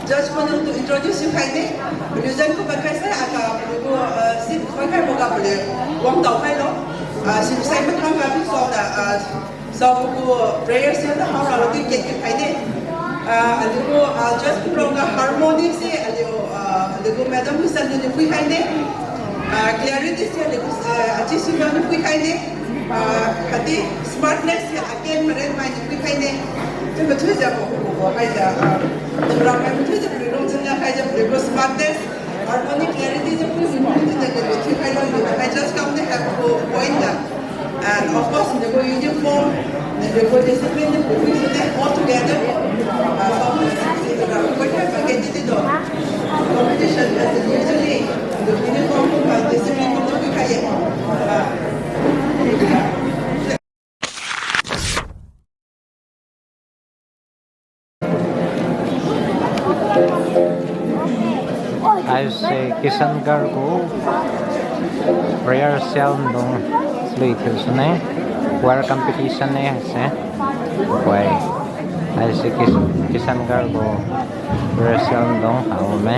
Just want to introduce you kindly. Reason ko bagkasay aka ko si ko kay mo ka boleh wang tao kay lo. Si sai ma thang ka bi so da so ko prayer se da ha ra ti ke kindly. Aligo just from the harmony se aligo madam ko san ni kui kindly. Clarity se aligo achi si ma ni kui kindly. Hati smartness se again mare mai ni kui kindly. 这个推荐我还是就让我们推荐这种增加还是这个 smartness harmonic clarity 就不是我们这个推开了有的 I just come to have a point and of course 这个 uniform 这个 discipline 的不会是 all together so we have to get into the competition as usually the uniform discipline 都会开业I say kisan gargo prayer cell dong sleepers ne war competition ne se why I say kisan gargo prayer cell dong how me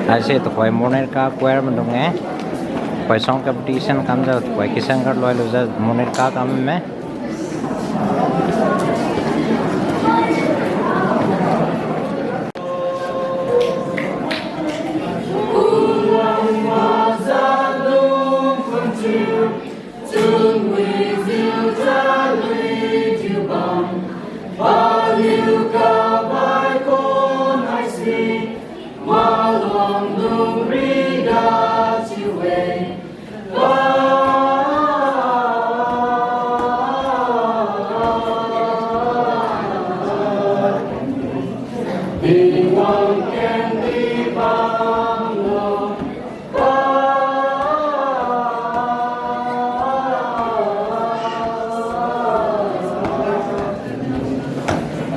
Asyik tu koi moner ka kuer mendung koi song competition kam jauh koi kisan kar loy loja moner ka kam me Long, long, Đi quang khen đi bằng lòng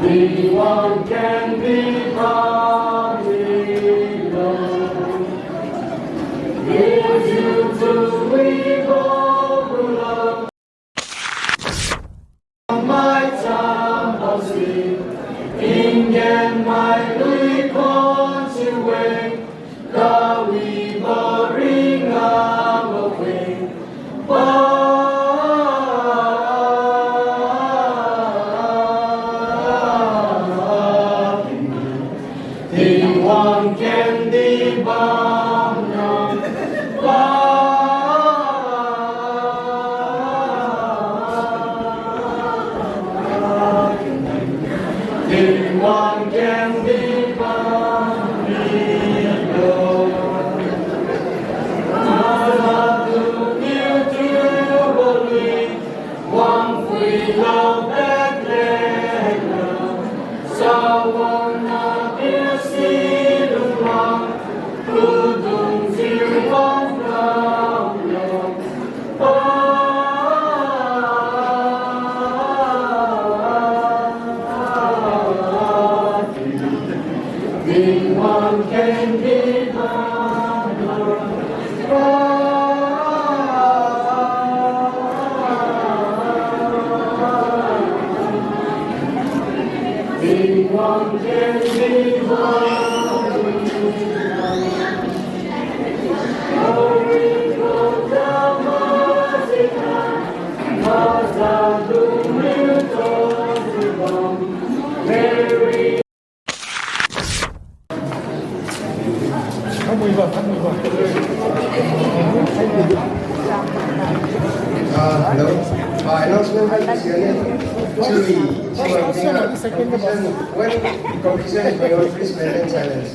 đi quang khen đi bằng lòng Give you to we go love my time of sleep in yen my lui con chịu quên ca we bari ngam quên thì hoàng ken đi bao năm thì hoàng ken đi bao nhiêu mà tu yêu thương vô lý hoàng phi lâu bét lên sao hoàng na biết si lung lòng tu dung diệu phong cao lòng Tình hoàng khen đi bao Tình hoàng khen đi bao Ôi cô ta mơ dịch mà ra đúng yêu tôi vòng Mary Hello. Announcement is here. Chili. When competition is going on, please maintain silence.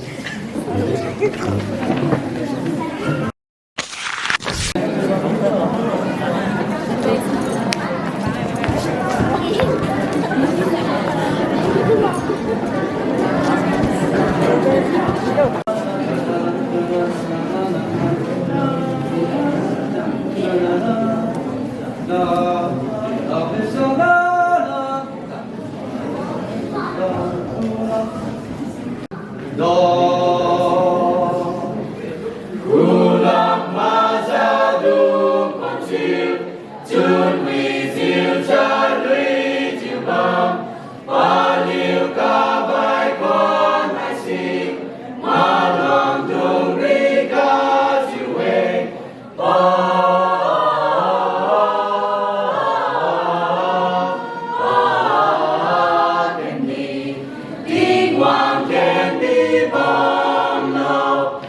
Kulak mazadu kecil, cunwi sil cari jubam, palil kabai kon nasi, malam duri kajuwe, kendi, tingwang kendi bom no,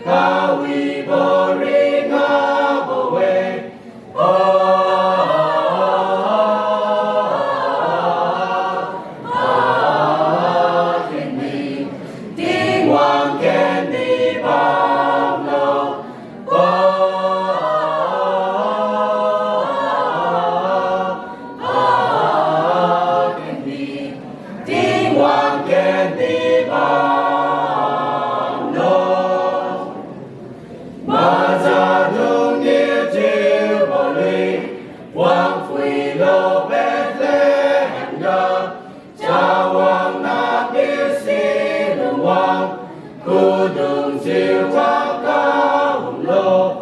Kawi bori ngabowe, kendi, tingwang kendi bamlo, kendi, tingwang kendi bamlo. Mazadung yêu bồ ly, Hoàng phi lô Bethlehem ga, cha Hoàng na biết si lung Hoàng, khu đường diệu cha ca hùng lô.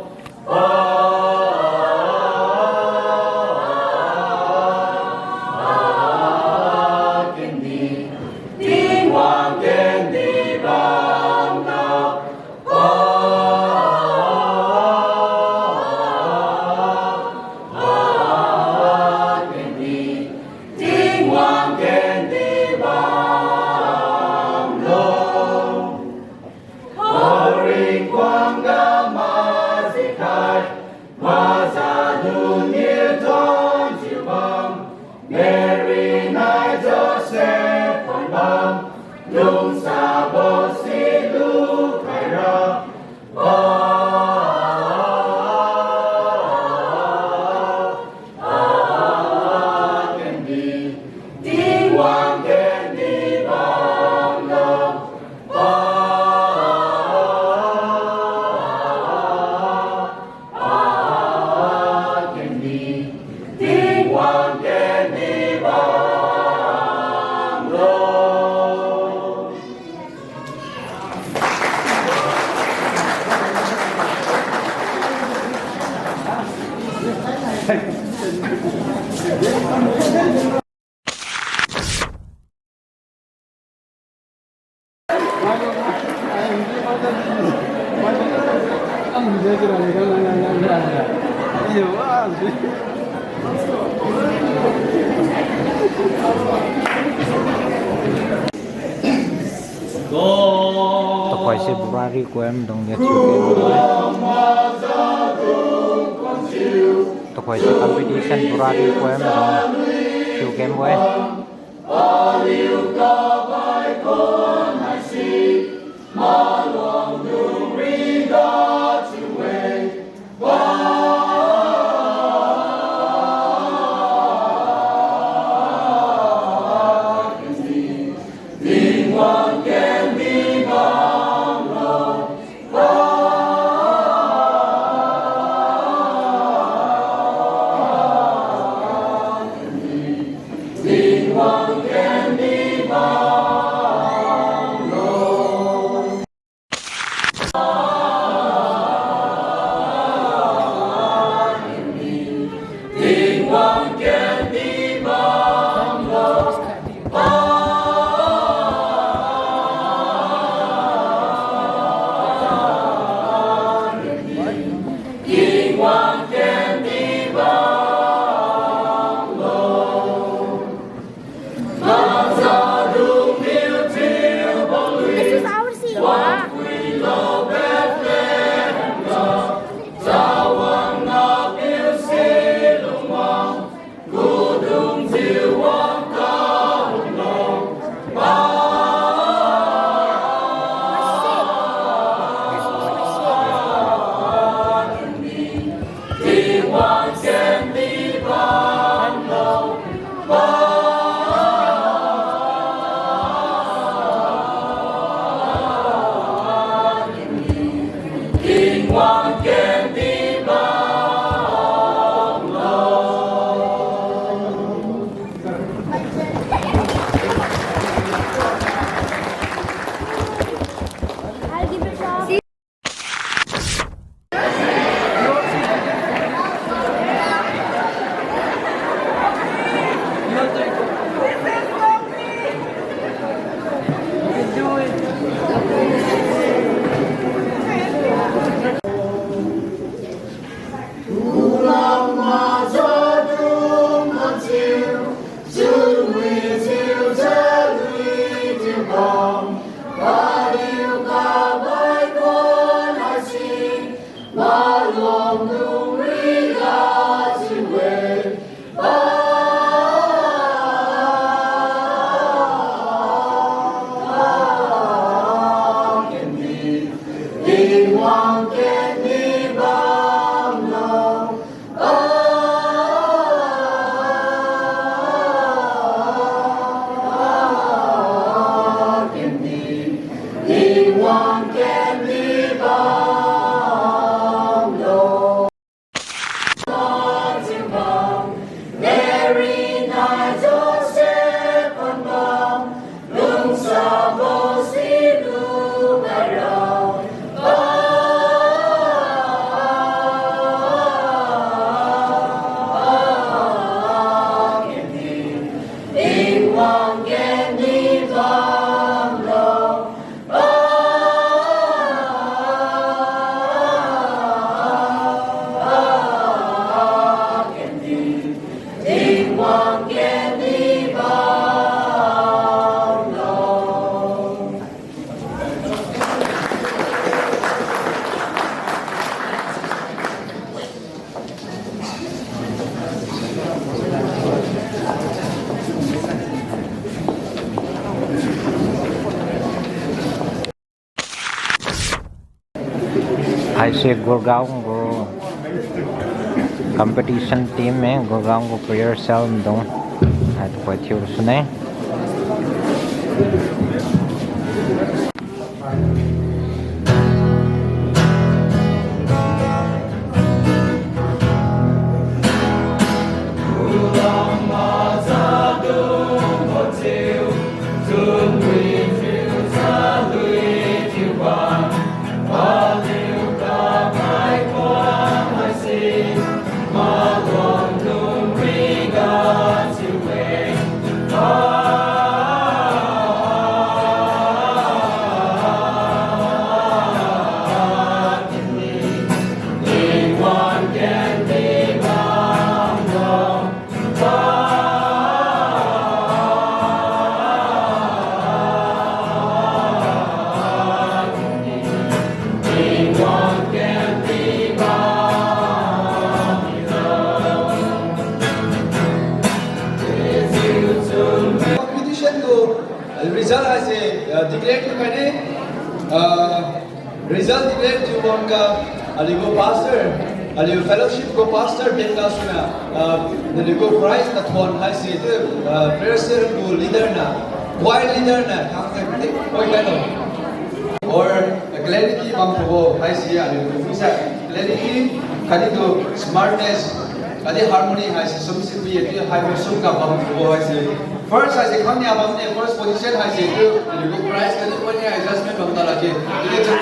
Kendi, tiếng Hoàng kendi bang nào. Kendi bang lo, Tôi phải xem February của em đồng nghiệp chịu game tôi phải xem competition February của em đồng chịu game với ऐसे गुड़गांव को competition team में गुड़गांव को player cell दो आज कोई थी उसने debate tu kani result debate tu bonga aligo pastor aligo fellowship go pastor benga suna aligo prize na thon hai si tu prayer go leader na choir leader na thang te koi kano or clarity bang pho hai si aligo fusa clarity kani tu smartness kani harmony hai si somisi bi eti hai mo sum ka bang pho hai si first hai si khamni abam ne first position hai si tu aligo prize kani ko ne adjustment bang ta la ke ile tu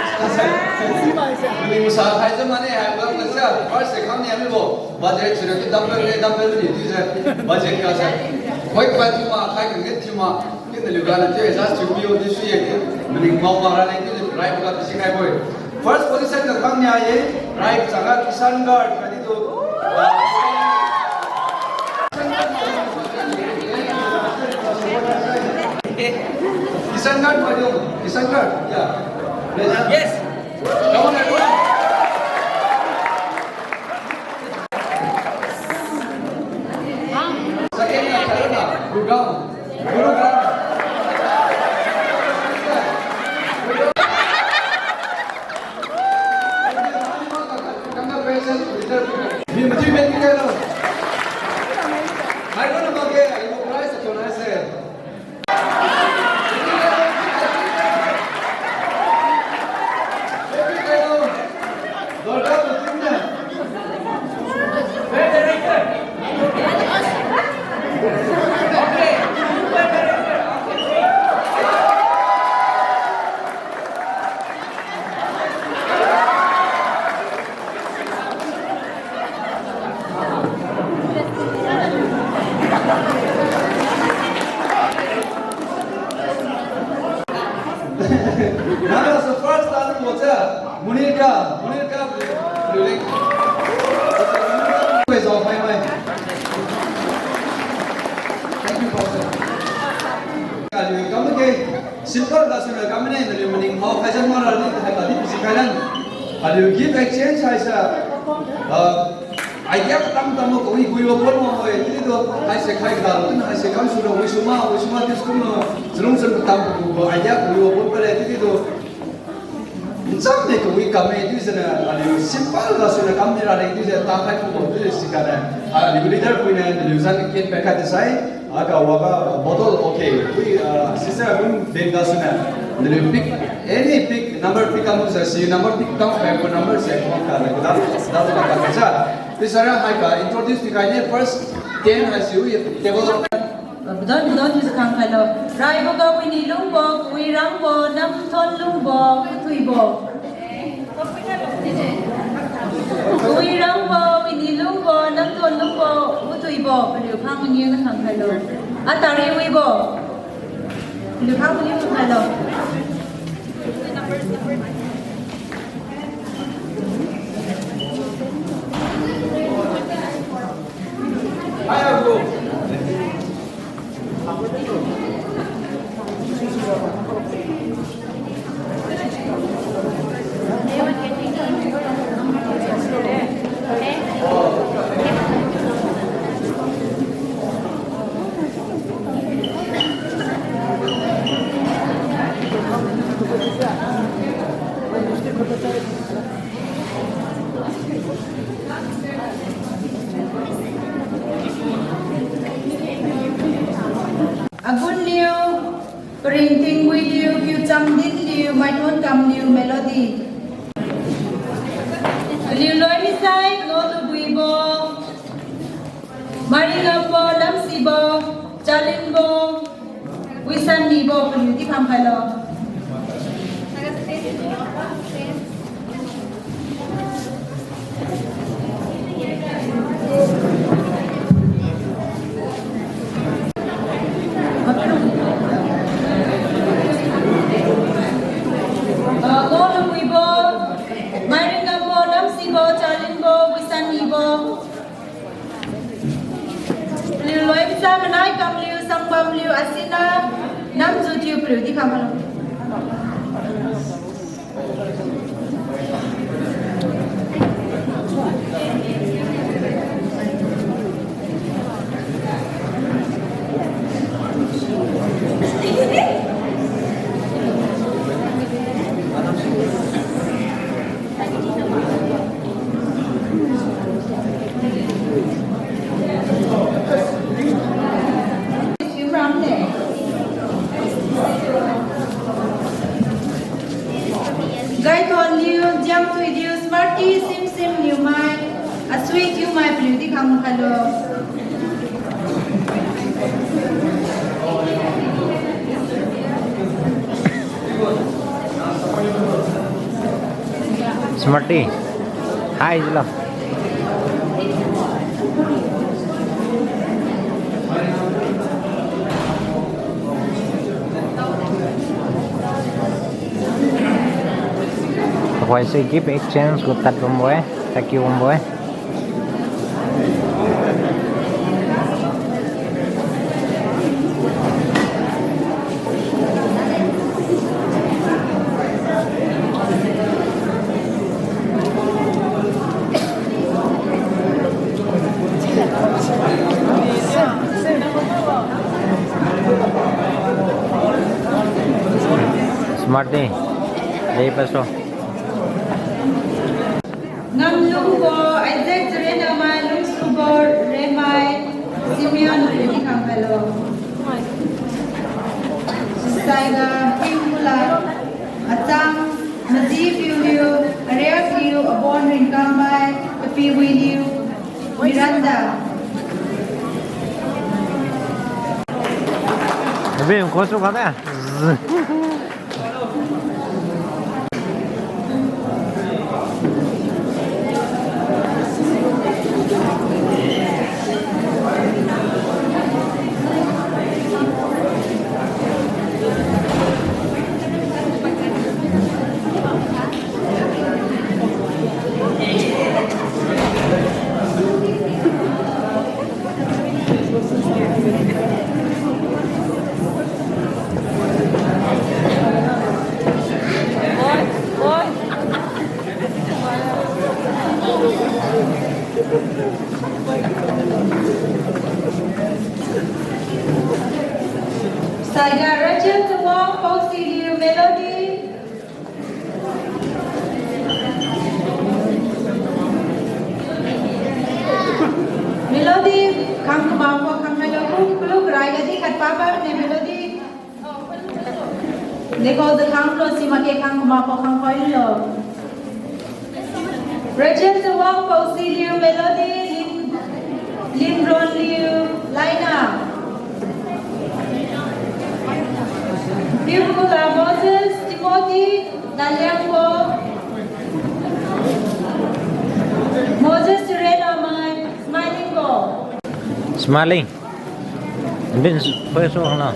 ni musa hai je mane hai bang sa first se khamni ami bo budget chura ki dumbbell ni tu je budget ka sa koi pa tu ma khai ke net tu ma ke ne luga na te adjust tu bi o di su ye ke ni mau ma ra ne ke right ka si khai boy first position ka khamni ai right jaga kisan guard kani tu Kisan guard for you. Kisan guard. Yeah. Yes. Come on, everyone. Second, Karuna. Gurugram. I don't know again. I will price it when I say. Naga so first time water Munirka building is all my mind. Thank you pastor. Kalau kamu ke simple dah sudah kamu ni dari mending mau kajian mana ni tadi physicalan kalau give exchange saja idea tamu kau ini kuih apa mau itu tu hai sekai kalau tu hai sekai sudah wisuma tu semua serung tamu idea kuih apa pada itu Sampai kau kami itu sana, ada simple lah sudah kami ada itu saya tak hay pun itu sekarang. Ada leader punya tulisan kit pakai desain, agak waga botol okay. We sister pun benda sana. Jadi pick number pick kamu saya si number pick kamu paper number saya kamu kali. Dah tak kerja. Jadi saya hay introduce dikainya first 10 hasil table. Betul juga sekarang kalau rai boga wini lumbo, wirang bo, nam ton lumbo, kutui bo. Wirang bo, wini lumbo, nam ton lumbo, kutui bo. Beliau kang menyiang sekarang kalau. Atari wibo. Beliau kang menyiang sekarang kalau. Ayo bro. Agun liu, printing with liu, kyu cham din liu, mai thon kam liu melody. Liu loi mi sai, ngo tu bui bo, mari ngam bo, lam si bo, chalin bo, wisan ni bo, liu ti kham khai lo. Menai kam liu sang bam liu asina nam zu tiu liu di kam lo. di kamu kalau Smarty. Hi, Zula. Why say give exchange good that one boy? Thank you one boy. Smarty. Day paso. ngam lungbo Isaac Serena mai lung subor remai Simeon di kamu kalau Saiga Pingula Atang Nazi Fiu Area Fiu Abon Rinkamai Tapi Wiliu Miranda Tapi kau suka tak? Saiga Rachel Tawang Pausidiu Melody Melody kamu kemampu kamu kalau beraya di kat papa ne Melody Neko the kamu lo si makai kamu kemampu kamu kau lo Rachel Tawang Pausidiu Melody Lim Ron Liu Laina Beautiful Moses, Timothy, Naliangko, Moses Serena, Smiling Go. Smiling. Bin first one now.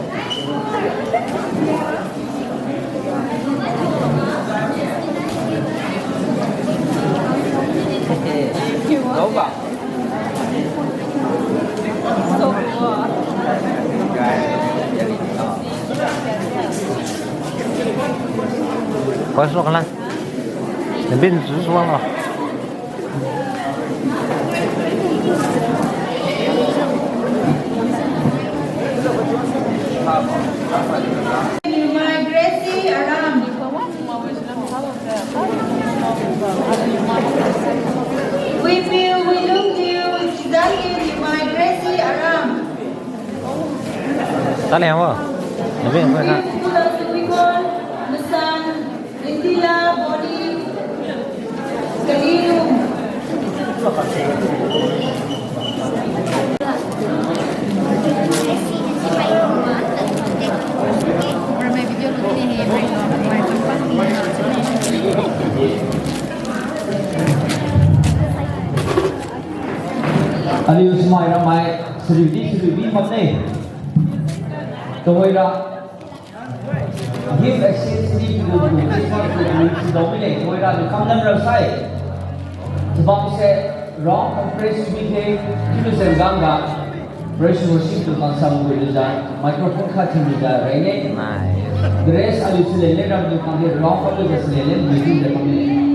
First one lah. Bin first one lah. My Gracie Aram. We feel we look you, exactly my Gracie Aram. Tali apa? Bin first lah. Pula Suwikon, Mesan, Indila, Body, Kalium. Aliu semai ramai seribu mana? Tôi ra give access đi của sự dominate tôi ra được không năm rồi sai thì bọn sẽ rõ compress vi thế chúng sẽ gắng gạ pressure worship từ con sông người được ra microphone khác thì được ra rồi nhé grace aliu sẽ lên ra được con cái rõ không được sẽ lên meeting được con này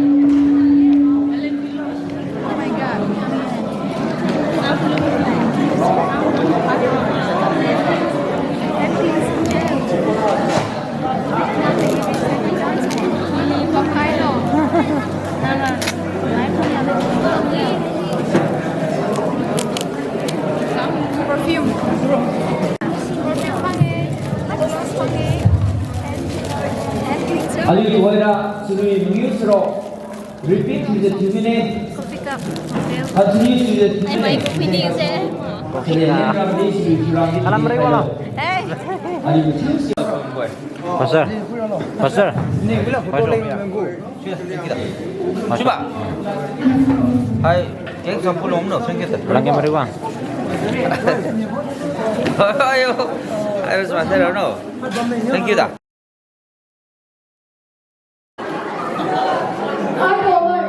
Aliu di wira suri mute ro Repeat to the 2 minutes. Continue to the 2 minutes. Alam mo rin mo. Pastor. Pastor. Coba. Hai, yang sampul om no, sengketa. Lagi mo rin mo. Ayo, ayo sebentar no. Thank you dah. Hard over.